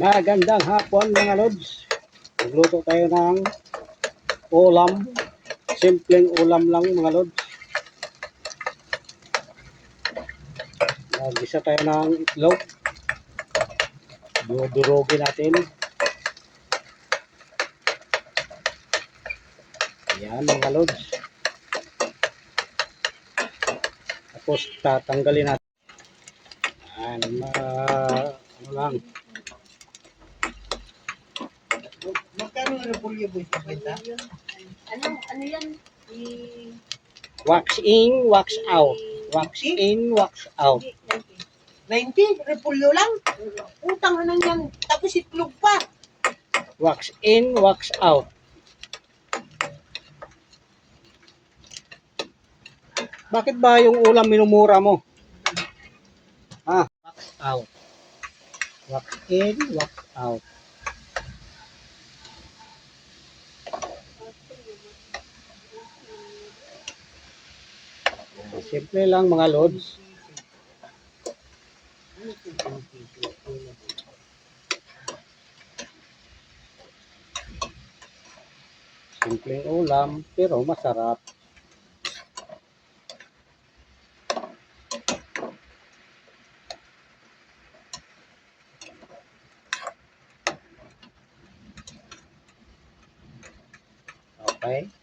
Magandang hapon mga lods. Magluto tayo ng ulam. Simpleng ulam lang mga lods. Mag-isa tayo ng itlog. Durugin natin. Ayan mga lods. Tapos tatanggalin natin. Ayan, ano lang. Magkano ang repolyo boy sa benta? Ano yan? Wax in, wax out. Wax in, wax out. 90? Repolyo lang? Utang na yan. Tapos itlog pa. Wax in, wax out. Bakit ba yung ulam minumura mo? Wax out. Wax in, wax out. Simple lang mga lods. Simpleng ulam pero masarap. Okay.